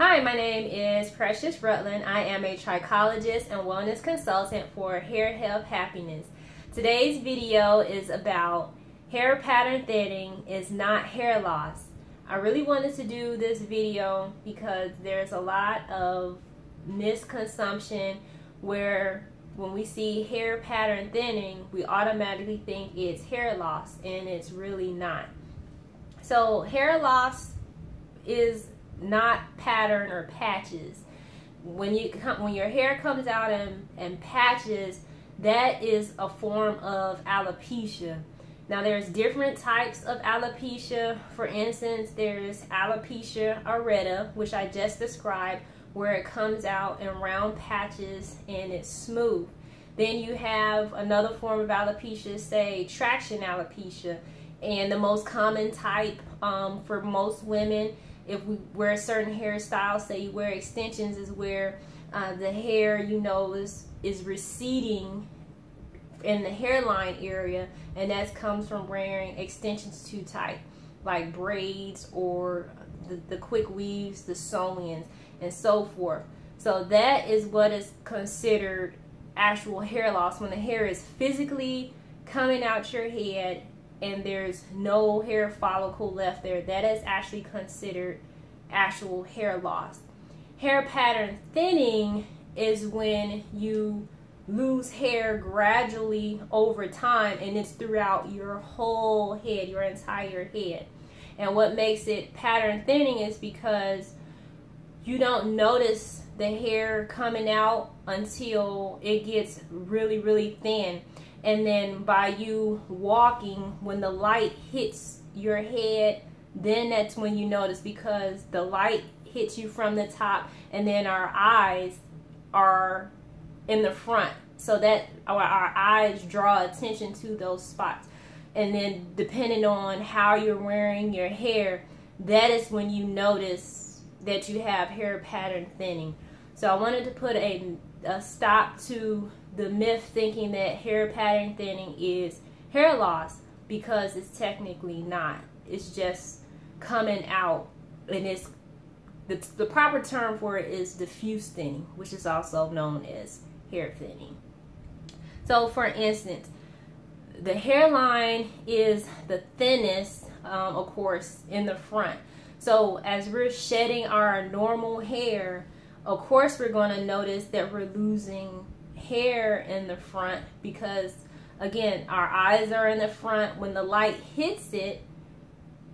Hi, my name is Precious Rutland. I am a trichologist and wellness consultant for hair health happiness. Today's video is about hair pattern thinning is not hair loss. I really wanted to do this video because there's a lot of misconception where when we see hair pattern thinning, we automatically think it's hair loss, and it's really not. So hair loss is not pattern or patches. When your hair comes out in patches, that is a form of alopecia. Now there's different types of alopecia. For instance, there's alopecia areata, which I just described, where it comes out in round patches and it's smooth. Then you have another form of alopecia, say traction alopecia, and the most common type for most women, if we wear certain hairstyles, say you wear extensions, is where the hair, is receding in the hairline area, and that comes from wearing extensions too tight, like braids or the quick weaves, the sew-ins, and so forth. So that is what is considered actual hair loss, when the hair is physically coming out your head and there's no hair follicle left there. That is actually considered actual hair loss. Hair pattern thinning is when you lose hair gradually over time, and it's throughout your whole head, your entire head. And what makes it pattern thinning is because you don't notice the hair coming out until it gets really, really thin. And then by you walking, when the light hits your head, then that's when you notice, because the light hits you from the top, and then our eyes are in the front, so that our eyes draw attention to those spots. And then depending on how you're wearing your hair, that is when you notice that you have hair pattern thinning. So I wanted to put a stop to the myth thinking that hair pattern thinning is hair loss, because it's technically not. It's just coming out, and it's the proper term for it is diffuse thinning, which is also known as hair thinning. So for instance, the hairline is the thinnest, of course, in the front. So as we're shedding our normal hair, of course we're going to notice that we're losing hair in the front, because again, our eyes are in the front. When the light hits it,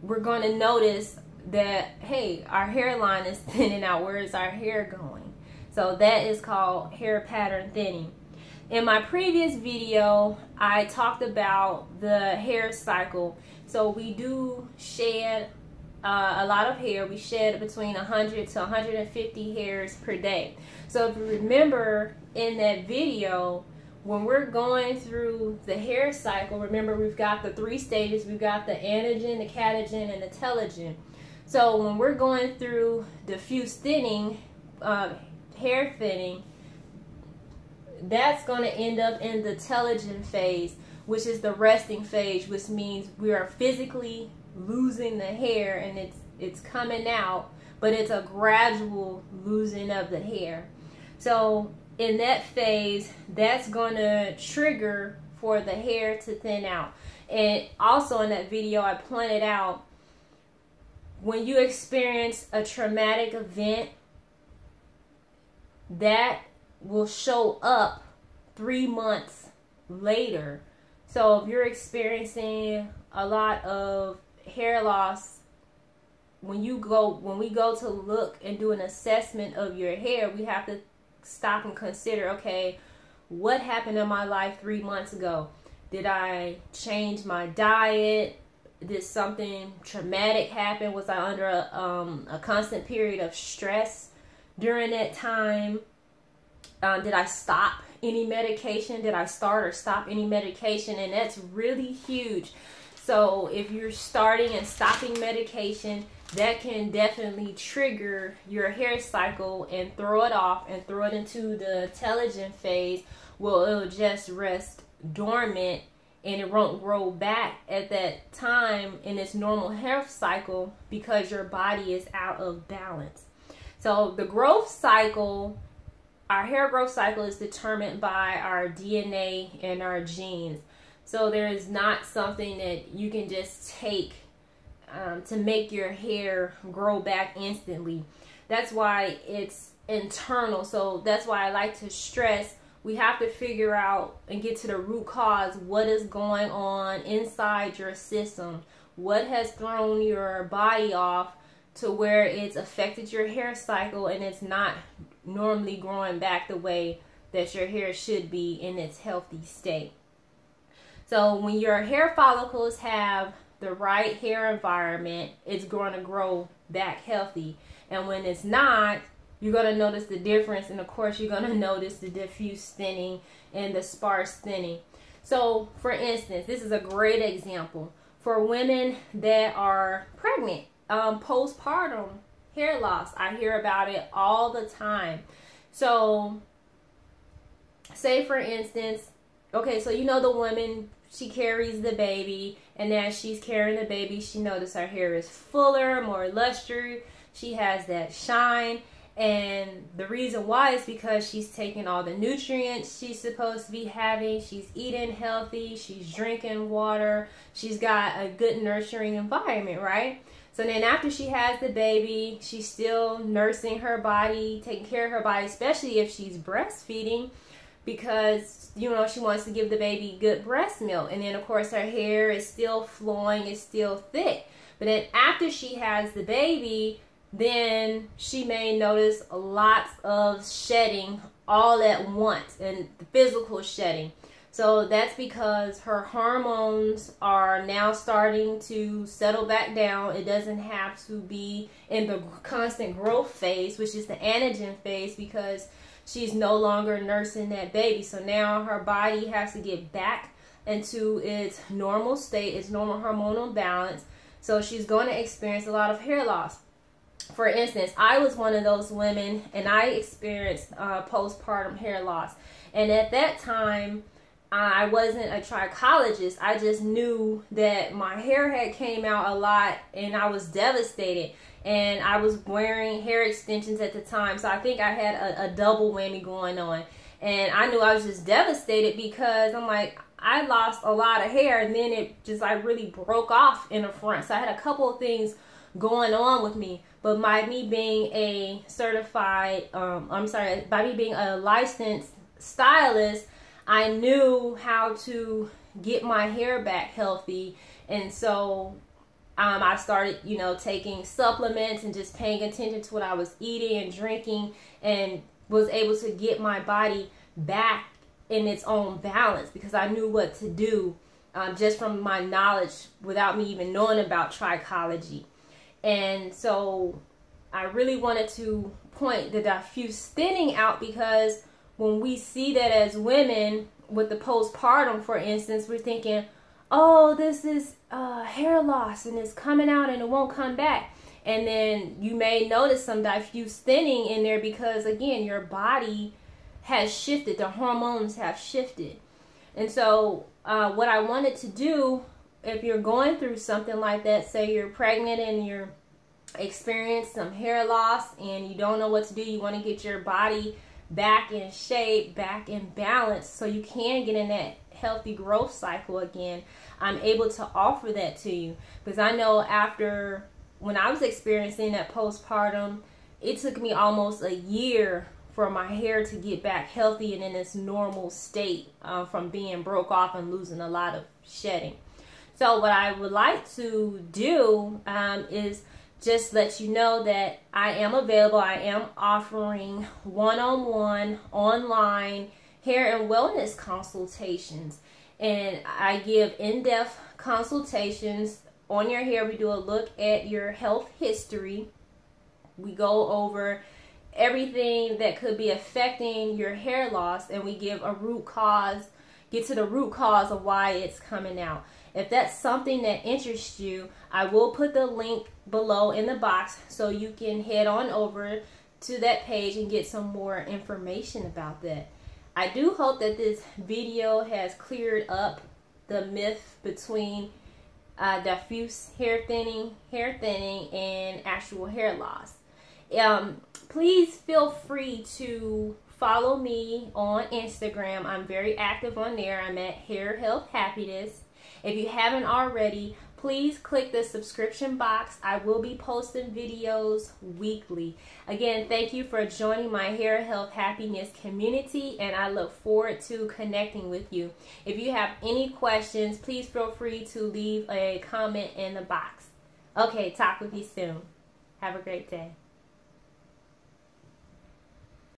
we're going to notice that, hey, our hairline is thinning out. Where is our hair going? So that is called hair pattern thinning. In my previous video, I talked about the hair cycle. So we do shed a lot of hair. We shed between 100 to 150 hairs per day. So if you remember in that video, when we're going through the hair cycle, remember we've got the 3 stages. We've got the anagen, the catagen, and the telogen. So when we're going through diffuse thinning, hair thinning, that's going to end up in the telogen phase, which is the resting phase, which means we are physically losing the hair, and it's coming out, but it's a gradual losing of the hair. So in that phase, that's going to trigger for the hair to thin out. And also in that video, I pointed out, when you experience a traumatic event, that will show up 3 months later. So if you're experiencing a lot of hair loss, when we go to look and do an assessment of your hair, we have to stop and consider, okay, what happened in my life 3 months ago? Did I change my diet? Did something traumatic happen? Was I under a constant period of stress during that time? Did I stop any medication? Did I start or stop any medication? And that's really huge. So if you're starting and stopping medication, that can definitely trigger your hair cycle and throw it off and throw it into the telogen phase. Well, it'll just rest dormant, and it won't grow back at that time in its normal hair cycle, because your body is out of balance. So the growth cycle, our hair growth cycle is determined by our DNA and our genes. So there is not something that you can just take to make your hair grow back instantly. That's why it's internal. So that's why I like to stress we have to figure out and get to the root cause. What is going on inside your system? What has thrown your body off to where it's affected your hair cycle and it's not normally growing back the way that your hair should be in its healthy state. So when your hair follicles have the right hair environment, it's going to grow back healthy. And when it's not, you're going to notice the difference. And of course, you're going to notice the diffuse thinning and the sparse thinning. So for instance, this is a great example for women that are pregnant, postpartum hair loss. I hear about it all the time. So say for instance, okay, so you know the woman, she carries the baby, and as she's carrying the baby, she notices her hair is fuller, more lustrous. She has that shine. And the reason why is because she's taking all the nutrients she's supposed to be having. She's eating healthy. She's drinking water. She's got a good nurturing environment, right? So then after she has the baby, she's still nursing her body, taking care of her body, especially if she's breastfeeding, because, you know, she wants to give the baby good breast milk. And then, of course, her hair is still flowing, it's still thick. But then after she has the baby, then she may notice lots of shedding all at once, and the physical shedding. So that's because her hormones are now starting to settle back down. It doesn't have to be in the constant growth phase, which is the anagen phase, because she's no longer nursing that baby. So now her body has to get back into its normal state, its normal hormonal balance. So she's going to experience a lot of hair loss. For instance, I was one of those women, and I experienced postpartum hair loss. And at that time, I wasn't a trichologist. I just knew that my hair had came out a lot, and I was devastated. And I was wearing hair extensions at the time, so I think I had a double whammy going on. And I knew I was just devastated because I'm like, I lost a lot of hair, and then it just like really broke off in the front. So I had a couple of things going on with me. But by me being a certified, by me being a licensed stylist, I knew how to get my hair back healthy. And so I started, you know, taking supplements and just paying attention to what I was eating and drinking, and was able to get my body back in its own balance because I knew what to do just from my knowledge without me even knowing about trichology. And so I really wanted to point the diffuse thinning out, because when we see that as women with the postpartum, for instance, we're thinking, oh, this is hair loss and it's coming out and it won't come back. And then you may notice some diffuse thinning in there because, again, your body has shifted. The hormones have shifted. And so what I wanted to do, if you're going through something like that, say you're pregnant and you're experiencing some hair loss and you don't know what to do, you want to get your body back in shape, back in balance, so you can get in that healthy growth cycle again, I'm able to offer that to you. Because I know after, when I was experiencing that postpartum, it took me almost a year for my hair to get back healthy and in its normal state from being broke off and losing a lot of shedding. So what I would like to do is just let you know that I am available. I am offering one-on-one online hair and wellness consultations. And I give in-depth consultations on your hair. We do a look at your health history. We go over everything that could be affecting your hair loss, and we give a root cause, get to the root cause of why it's coming out. If that's something that interests you, I will put the link below in the box so you can head on over to that page and get some more information about that. I do hope that this video has cleared up the myth between diffuse hair thinning, and actual hair loss. Please feel free to follow me on Instagram. I'm very active on there. I'm at Hair Health Happiness. If you haven't already, please click the subscription box. I will be posting videos weekly. Again, thank you for joining my Hair Health Happiness community, and I look forward to connecting with you. If you have any questions, please feel free to leave a comment in the box. Okay, talk with you soon. Have a great day.